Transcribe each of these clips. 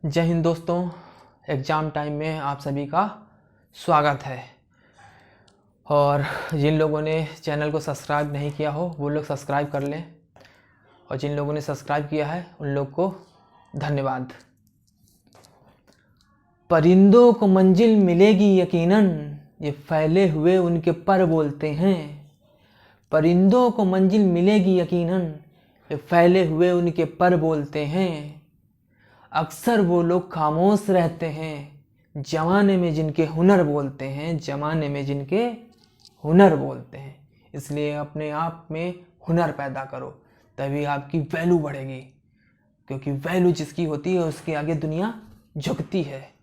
जय हिंद दोस्तों। Exam time में आप सभी का स्वागत है। और जिन लोगों ने चैनल को सब्सक्राइब नहीं किया हो वो लोग सब्सक्राइब कर लें, और जिन लोगों ने सब्सक्राइब किया है उन लोग को धन्यवाद। परिंदों को मंजिल मिलेगी यकीनन, ये फैले हुए उनके पर बोलते हैं। परिंदों को मंजिल मिलेगी यकीनन, ये फैले हुए उनके पर बोलते हैं। अक्सर वो लोग खामोश रहते हैं, जमाने में जिनके हुनर बोलते हैं, जमाने में जिनके हुनर बोलते हैं। इसलिए अपने आप में हुनर पैदा करो, तभी आपकी वैल्यू बढ़ेगी, क्योंकि वैल्यू जिसकी होती है उसके आगे दुनिया झुकती है।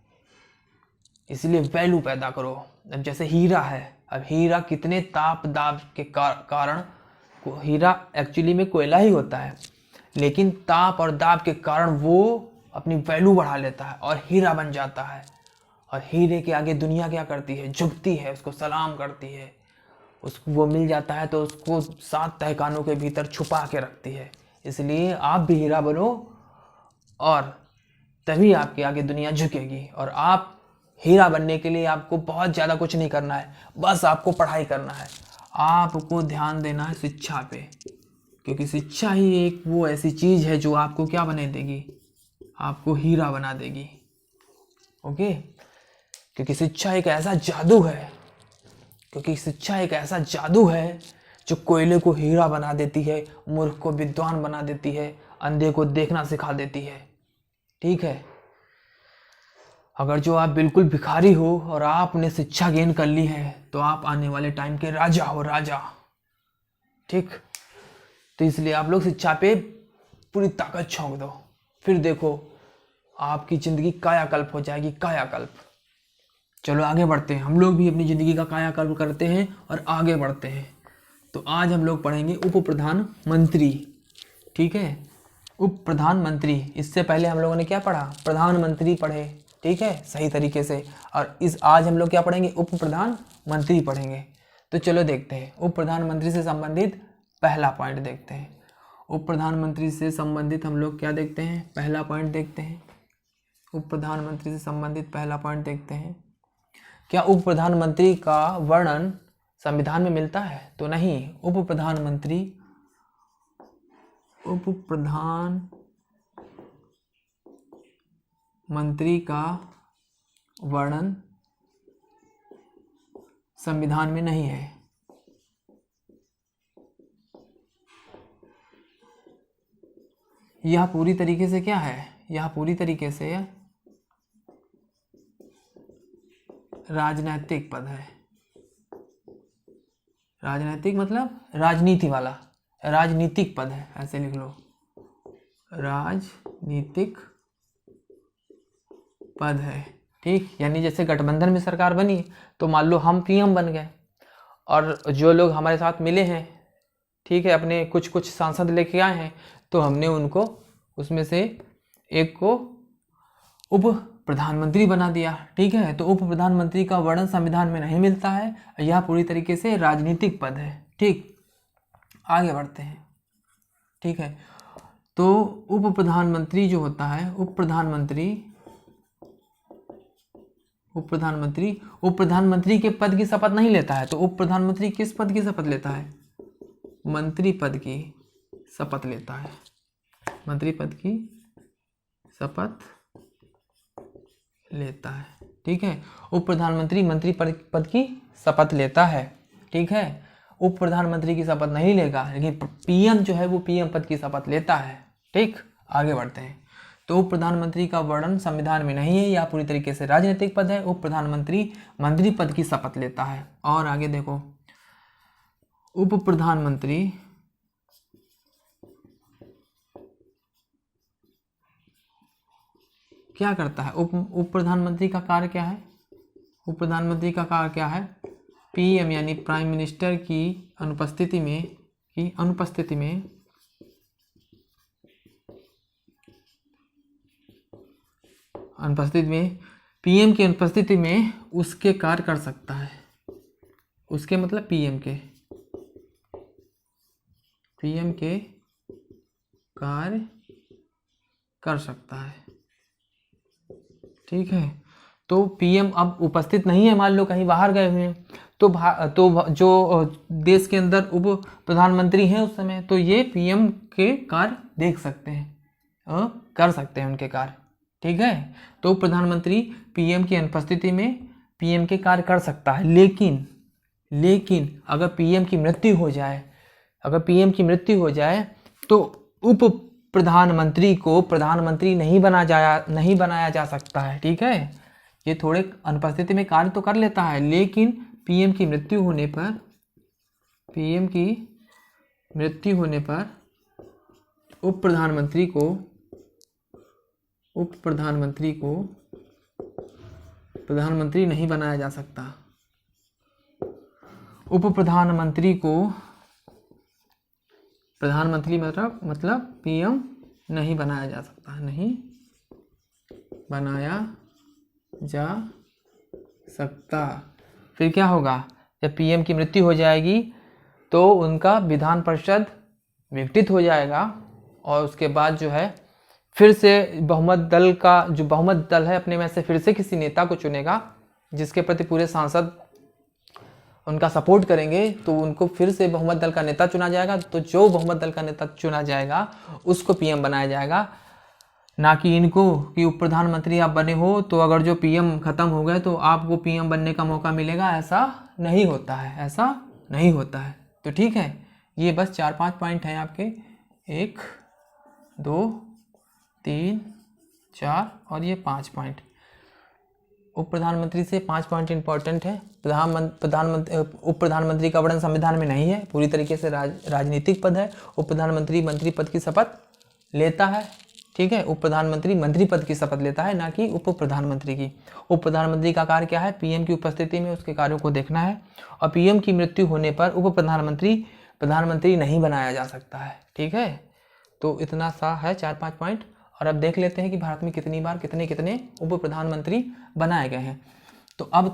इसलिए वैल्यू पैदा करो। अब जैसे हीरा है, अब हीरा कितने ताप दाब के कारण, हीरा एक्चुअली में कोयला ही होता है, लेकिन ताप और दाब के कारण वो अपनी वैल्यू बढ़ा लेता है और हीरा बन जाता है। और हीरे के आगे दुनिया क्या करती है? झुकती है, उसको सलाम करती है। उसको वो मिल जाता है तो उसको 7 तहखानों के भीतर छुपा के रखती है। इसलिए आप भी हीरा बनो, और तभी आपके आगे दुनिया झुकेगी। और आप हीरा बनने के लिए आपको बहुत ज़्यादा कुछ नहीं करना है, बस आपको पढ़ाई करना है। आपको ध्यान देना है शिक्षा पे, क्योंकि शिक्षा ही एक वो ऐसी चीज़ है जो आपको क्या बना देगी? आपको हीरा बना देगी। ओके, क्योंकि शिक्षा एक ऐसा जादू है, जो कोयले को हीरा बना देती है, मूर्ख को विद्वान बना देती है, अंधे को देखना सिखा देती है। ठीक है, अगर जो आप बिल्कुल भिखारी हो और आपने शिक्षा गेन कर ली है तो आप आने वाले टाइम के राजा हो, राजा। ठीक, तो इसलिए आप लोग शिक्षा पे पूरी ताकत झोंक दो, फिर देखो आपकी ज़िंदगी कायाकल्प हो जाएगी, कायाकल्प। चलो आगे बढ़ते हैं, हम लोग भी अपनी ज़िंदगी का कायाकल्प करते हैं और आगे बढ़ते हैं। तो आज हम लोग पढ़ेंगे उप प्रधानमंत्री। ठीक है, उप प्रधानमंत्री। इससे पहले हम लोगों ने क्या पढ़ा? प्रधानमंत्री पढ़े। ठीक है, सही तरीके से। और आज हम लोग क्या पढ़ेंगे? उप प्रधानमंत्री पढ़ेंगे। तो चलो देखते हैं, उप प्रधानमंत्री से संबंधित पहला पॉइंट देखते हैं। उप प्रधानमंत्री से संबंधित हम लोग क्या देखते हैं? पहला पॉइंट देखते हैं। उप प्रधानमंत्री से संबंधित पहला पॉइंट देखते हैं। क्या उप प्रधानमंत्री का वर्णन संविधान में मिलता है? तो नहीं। उप प्रधानमंत्री का वर्णन संविधान में नहीं है। यह पूरी तरीके से क्या है? यह पूरी तरीके से राजनैतिक पद है। राजनैतिक मतलब राजनीति वाला, राजनीतिक पद है, ऐसे लिख लो, राजनीतिक पद है। ठीक, यानी जैसे गठबंधन में सरकार बनी तो मान लो हम पीएम बन गए, और जो लोग हमारे साथ मिले हैं, ठीक है, अपने कुछ कुछ सांसद लेके आए हैं, तो हमने उनको उसमें से एक को उप प्रधानमंत्री बना दिया। ठीक है, तो उप प्रधानमंत्री का वर्णन संविधान में नहीं मिलता है, यह पूरी तरीके से राजनीतिक पद है। ठीक, आगे बढ़ते हैं। ठीक है, तो उप प्रधानमंत्री जो होता है, उप प्रधानमंत्री के पद की शपथ नहीं लेता है। तो उप प्रधानमंत्री किस पद की शपथ लेता है? मंत्री पद की शपथ लेता है। मंत्री पद की शपथ लेता है। ठीक है, उप प्रधानमंत्री मंत्री पद की शपथ लेता है। ठीक है, उप प्रधानमंत्री की शपथ नहीं लेगा, लेकिन पीएम जो है वो पीएम पद की शपथ लेता है। ठीक, आगे बढ़ते हैं। तो उप प्रधानमंत्री का वर्णन संविधान में नहीं है, यह पूरी तरीके से राजनीतिक पद है। उप प्रधानमंत्री मंत्री पद की शपथ लेता है। और आगे देखो, उप प्रधानमंत्री क्या करता है? उप प्रधानमंत्री का कार्य क्या है? उप प्रधानमंत्री का कार्य क्या है? पीएम यानी प्राइम मिनिस्टर की अनुपस्थिति में पीएम की अनुपस्थिति में उसके कार्य कर सकता है। उसके मतलब पीएम के कार्य कर सकता है। ठीक है। तो पीएम अब उपस्थित नहीं है, मान लो कहीं बाहर गए हुए हैं, तो जो देश के अंदर उप प्रधानमंत्री हैं उस समय, तो ये पीएम के कार्य देख सकते हैं, कर सकते हैं उनके कार्य। ठीक है। तो प्रधानमंत्री पीएम की अनुपस्थिति में पीएम के कार्य कर सकता है, लेकिन अगर पीएम की मृत्यु हो जाए तो उप प्रधानमंत्री को प्रधानमंत्री नहीं बनाया जा सकता है। ठीक है। ये थोड़े अनुपस्थिति में कार्य तो कर लेता है, लेकिन पीएम की मृत्यु होने पर उप प्रधानमंत्री को प्रधानमंत्री नहीं बनाया जा सकता। उप प्रधानमंत्री को प्रधानमंत्री मतलब पीएम नहीं बनाया जा सकता। फिर क्या होगा, जब पीएम की मृत्यु हो जाएगी तो उनका विधान परिषद विघटित हो जाएगा, और उसके बाद जो है फिर से बहुमत दल है अपने में से फिर से किसी नेता को चुनेगा, जिसके प्रति पूरे सांसद उनका सपोर्ट करेंगे, तो उनको फिर से बहुमत दल का नेता चुना जाएगा। तो जो बहुमत दल का नेता चुना जाएगा उसको पीएम बनाया जाएगा, ना कि इनको कि उप प्रधानमंत्री आप बने हो तो अगर जो पीएम खत्म हो गए तो आपको पीएम बनने का मौका मिलेगा। ऐसा नहीं होता है। तो ठीक है, ये बस 4-5 पॉइंट हैं आपके, 1 2 3 4 और ये 5 पॉइंट। उप प्रधानमंत्री से 5 पॉइंट इंपॉर्टेंट है। उप प्रधानमंत्री का वर्णन संविधान में नहीं है, पूरी तरीके से राजनीतिक पद है। उप प्रधानमंत्री मंत्री पद की शपथ लेता है। ठीक है। उप प्रधानमंत्री मंत्री पद की शपथ लेता है, ना कि उप प्रधानमंत्री की। उप प्रधानमंत्री का कार्य क्या है, पीएम की उपस्थिति में उसके कार्यों को देखना है, और पीएम की मृत्यु होने पर उप प्रधानमंत्री नहीं बनाया जा सकता है। ठीक है। तो इतना सा है 4-5 पॉइंट। और अब देख लेते हैं कि भारत में कितनी बार कितने उप प्रधानमंत्री बनाए गए हैं। तो अब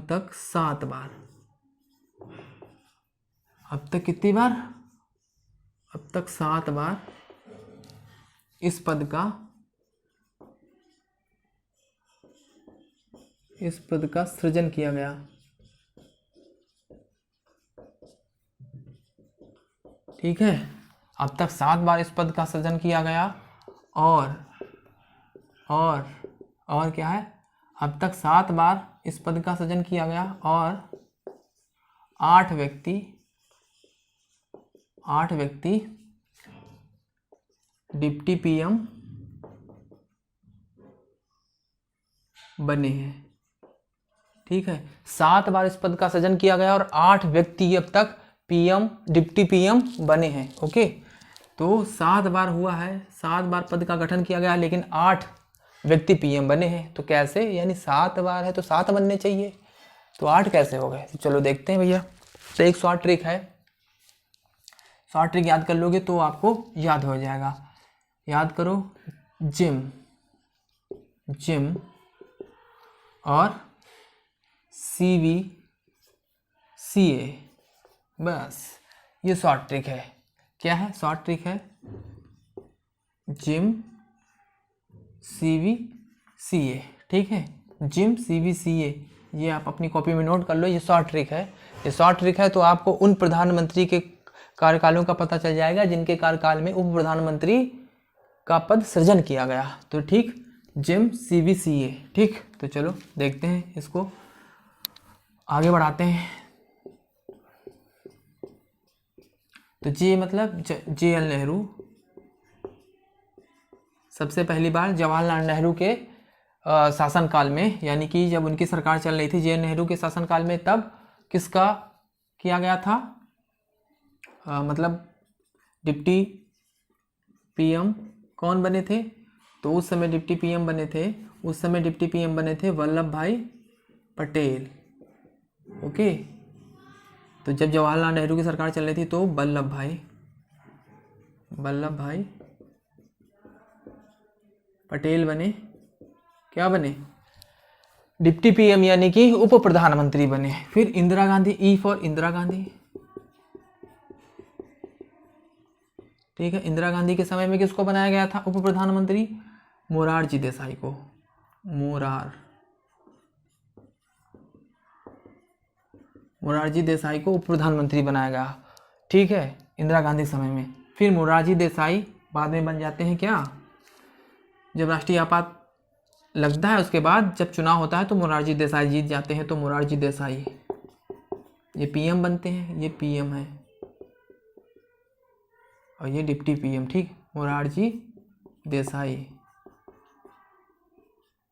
तक 7 बार। अब तक कितनी बार? अब तक 7 बार इस पद का सृजन किया गया। ठीक है। अब तक 7 बार इस पद का सृजन किया गया, और क्या है, अब तक 7 बार इस पद का सृजन किया गया, और 8 व्यक्ति डिप्टी पीएम बने हैं। ठीक है। 7 बार इस पद का सृजन किया गया और 8 व्यक्ति अब तक डिप्टी पीएम बने हैं। ओके। तो 7 बार हुआ है, 7 बार पद का गठन किया गया, लेकिन 8 व्यक्ति पीएम बने हैं। तो कैसे, यानी 7 बार है तो 7 बनने चाहिए, तो 8 कैसे हो गए? चलो देखते हैं भैया। तो एक शॉर्ट ट्रिक है, शॉर्ट ट्रिक याद कर लोगे तो आपको याद हो जाएगा। याद करो, जिम और CA, बस ये शॉर्ट ट्रिक है। क्या है शॉर्ट ट्रिक? है जिम CA। ठीक है। जिम CA, ये आप अपनी कॉपी में नोट कर लो, ये शॉर्ट ट्रिक है। ये शॉर्ट ट्रिक है तो आपको उन प्रधानमंत्री के कार्यकालों का पता चल जाएगा जिनके कार्यकाल में उप प्रधानमंत्री का पद सृजन किया गया। तो ठीक, जिम CA। ठीक। तो चलो देखते हैं, इसको आगे बढ़ाते हैं। तो जे मतलब JL नेहरू। सबसे पहली बार जवाहरलाल नेहरू के शासनकाल में, यानी कि जब उनकी सरकार चल रही थी JL नेहरू के शासनकाल में, तब किसका किया गया था? मतलब डिप्टी पीएम कौन बने थे? तो उस समय डिप्टी पीएम बने थे वल्लभ भाई पटेल। ओके। तो जब जवाहरलाल नेहरू की सरकार चल रही थी तो वल्लभ भाई पटेल बने, क्या बने? डिप्टी पीएम, यानी कि उप प्रधानमंत्री बने। फिर इंदिरा गांधी, E फॉर इंदिरा गांधी। ठीक है। इंदिरा गांधी के समय में किसको बनाया गया था उप प्रधानमंत्री? मोरारजी देसाई को। मोरारजी देसाई को उप प्रधानमंत्री बनाया गया, ठीक है, इंदिरा गांधी समय में। फिर मोरारजी देसाई बाद में बन जाते हैं क्या, जब राष्ट्रीय आपात लगता है उसके बाद जब चुनाव होता है तो मोरारजी देसाई जीत जाते हैं, तो मोरारजी देसाई ये पीएम बनते हैं, ये पीएम है और ये डिप्टी पीएम, ठीक, मोरारजी देसाई।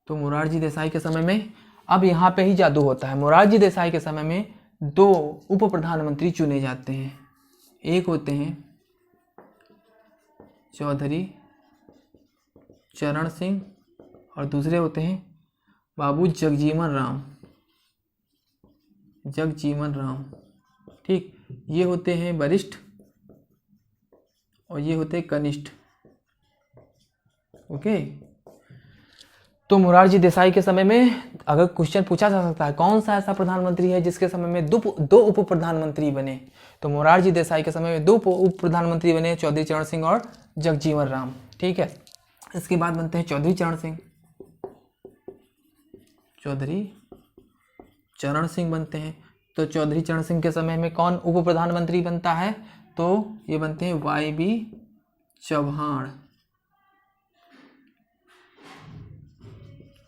तो मोरारजी देसाई के समय में अब यहाँ पे ही जादू होता है। मोरारजी देसाई के समय में 2 उप प्रधानमंत्री चुने जाते हैं। एक होते हैं चौधरी चरण सिंह और दूसरे होते हैं बाबू जगजीवन राम, ठीक। ये होते हैं वरिष्ठ और ये होते हैं कनिष्ठ, ओके। तो मोरारजी देसाई के समय में अगर क्वेश्चन पूछा जा सकता है कौन सा ऐसा प्रधानमंत्री है जिसके समय में 2 उप प्रधानमंत्री बने, तो मोरारजी देसाई के समय में 2 उप प्रधानमंत्री बने, चौधरी चरण सिंह और जगजीवन राम, ठीक है। इसके बाद बनते हैं चौधरी चरण सिंह बनते हैं। तो चौधरी चरण सिंह के समय में कौन उप प्रधानमंत्री बनता है, तो ये बनते हैं YB चौहान,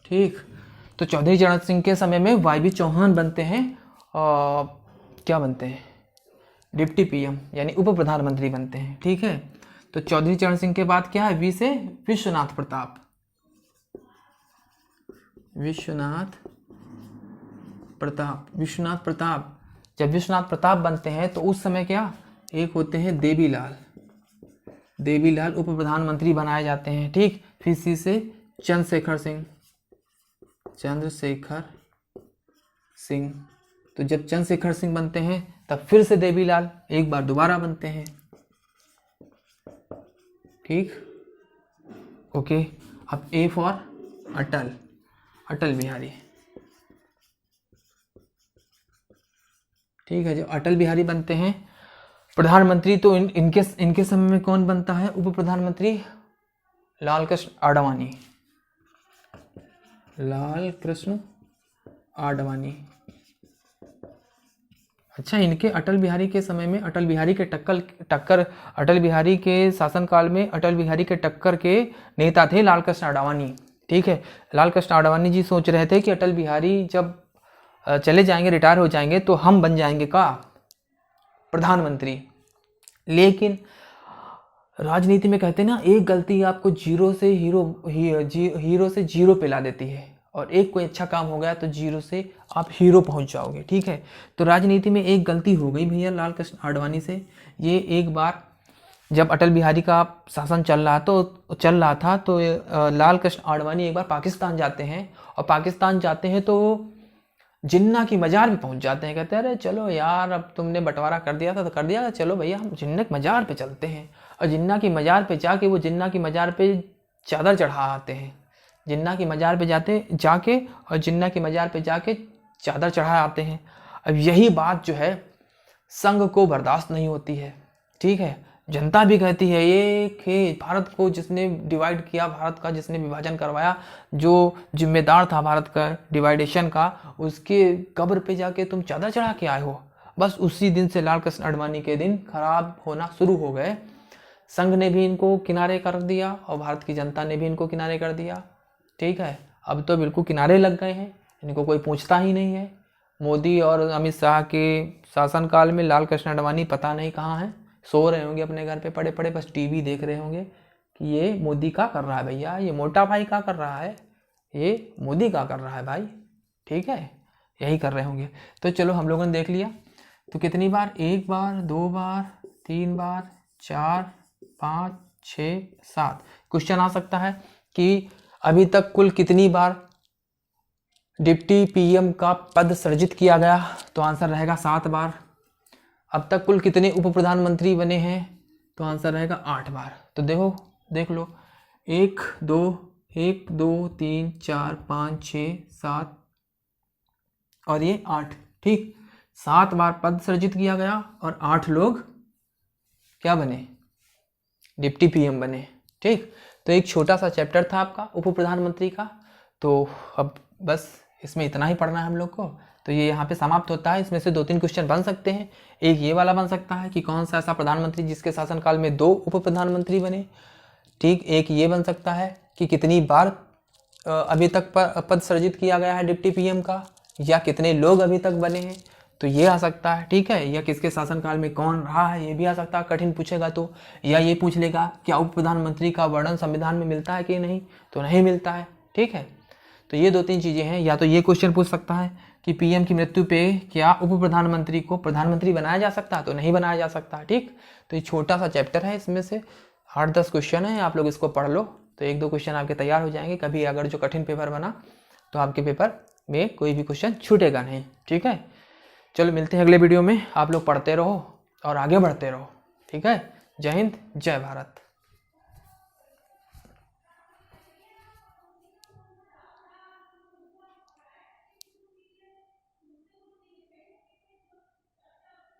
ठीक। तो चौधरी चरण सिंह के समय में YB चौहान बनते हैं और क्या बनते हैं, डिप्टी पीएम यानी उप प्रधानमंत्री बनते हैं, ठीक है। तो चौधरी चरण सिंह के बाद क्या है, वी से विश्वनाथ प्रताप। जब विश्वनाथ प्रताप बनते हैं तो उस समय क्या, एक होते हैं देवीलाल उप प्रधानमंत्री बनाए जाते हैं, ठीक। फिर सी से चंद्रशेखर सिंह। तो जब चंद्रशेखर सिंह बनते हैं तब फिर से देवीलाल एक बार दोबारा बनते हैं, ठीक, ओके। अब ए फॉर अटल बिहारी, ठीक है। जब अटल बिहारी बनते हैं प्रधानमंत्री तो इनके समय में कौन बनता है उप प्रधानमंत्री, लाल कृष्ण आडवाणी। अच्छा, इनके अटल बिहारी के समय में अटल बिहारी के अटल बिहारी के शासनकाल में अटल बिहारी के टक्कर के नेता थे लाल कृष्ण आडवाणी, ठीक है। लाल कृष्ण आडवाणी जी सोच रहे थे कि अटल बिहारी जब चले जाएंगे, रिटायर हो जाएंगे, तो हम बन जाएंगे का प्रधानमंत्री। लेकिन राजनीति में कहते हैं ना, एक गलती आपको हीरो से जीरो पे ला देती है, और एक कोई अच्छा काम हो गया तो जीरो से आप हीरो पहुंच जाओगे, ठीक है। तो राजनीति में एक गलती हो गई भैया लाल कृष्ण आडवाणी से। ये एक बार जब अटल बिहारी का शासन चल रहा था तो लाल कृष्ण आडवाणी एक बार पाकिस्तान जाते हैं, और पाकिस्तान जाते हैं तो जिन्ना की मज़ार भी पहुंच जाते हैं। कहते हैं अरे चलो यार, अब तुमने बंटवारा कर दिया था तो कर दिया, चलो भैया हम जिन्ना की मज़ार पे चलते हैं। और जिन्ना की मज़ार पे जाके वो जिन्ना की मज़ार पे चादर चढ़ा आते हैं। जिन्ना की मज़ार पे जिन्ना की मज़ार पे जाके चादर चढ़ा आते हैं। अब यही बात जो है संघ को बर्दाश्त नहीं होती है, ठीक है। जनता भी कहती है ये भारत को जिसने डिवाइड किया, भारत का जिसने विभाजन करवाया, जो जिम्मेदार था भारत का डिवाइडेशन का, उसके कब्र पे जाके तुम चादर चढ़ा के आए हो। बस उसी दिन से लाल कृष्ण आडवाणी के दिन खराब होना शुरू हो गए। संघ ने भी इनको किनारे कर दिया और भारत की जनता ने भी इनको किनारे कर दिया, ठीक है। अब तो बिल्कुल किनारे लग गए हैं, इनको कोई पूछता ही नहीं है। मोदी और अमित शाह के शासनकाल में लाल कृष्ण आडवाणी पता नहीं कहाँ हैं, सो रहे होंगे अपने घर पे पड़े पड़े, बस टीवी देख रहे होंगे कि ये मोदी क्या कर रहा है भैया, ये मोटा भाई क्या कर रहा है, ये मोदी क्या कर रहा है भाई, ठीक है, यही कर रहे होंगे। तो चलो हम लोगों ने देख लिया। तो कितनी बार, 1 बार, 2 बार, 3 बार, 4, 5, 6, 7। क्वेश्चन आ सकता है कि अभी तक कुल कितनी बार डिप्टी पीएम का पद सृजित किया गया, तो आंसर रहेगा 7 बार। अब तक कुल कितने उप प्रधानमंत्री बने हैं, तो आंसर रहेगा 8 बार। तो देख लो 1 2 3 4 5 6 7 और ये 8, ठीक। 7 बार पद सृजित किया गया और 8 लोग क्या बने, डिप्टी पीएम बने। ठीक, तो एक छोटा सा चैप्टर था आपका उप प्रधानमंत्री का। तो अब बस इसमें इतना ही पढ़ना है हम लोग को। तो ये यहाँ पे समाप्त होता है। इसमें से 2-3 क्वेश्चन बन सकते हैं। एक ये वाला बन सकता है कि कौन सा ऐसा प्रधानमंत्री जिसके शासनकाल में 2 उप प्रधानमंत्री बने। ठीक, एक ये बन सकता है कि कितनी बार अभी तक पद सृजित किया गया है डिप्टी पीएम का, या कितने लोग अभी तक बने हैं, तो ये आ सकता है। ठीक है, या किसके शासनकाल में कौन रहा है, ये भी आ सकता है कठिन पूछेगा तो। या ये पूछ लेगा क्या उप प्रधानमंत्री का वर्णन संविधान में मिलता है कि नहीं, तो नहीं मिलता है। ठीक है, तो ये 2-3 चीज़ें हैं। या तो ये क्वेश्चन पूछ सकता है कि पीएम की मृत्यु पे क्या उप प्रधानमंत्री को प्रधानमंत्री बनाया जा सकता है, तो नहीं बनाया जा सकता। ठीक, तो ये छोटा सा चैप्टर है, इसमें से 8-10 क्वेश्चन है, आप लोग इसको पढ़ लो तो 1-2 क्वेश्चन आपके तैयार हो जाएंगे। कभी अगर जो कठिन पेपर बना तो आपके पेपर में कोई भी क्वेश्चन छूटेगा नहीं। ठीक है, चलो मिलते हैं अगले वीडियो में। आप लोग पढ़ते रहो और आगे बढ़ते रहो। ठीक है, जय हिंद, जय भारत।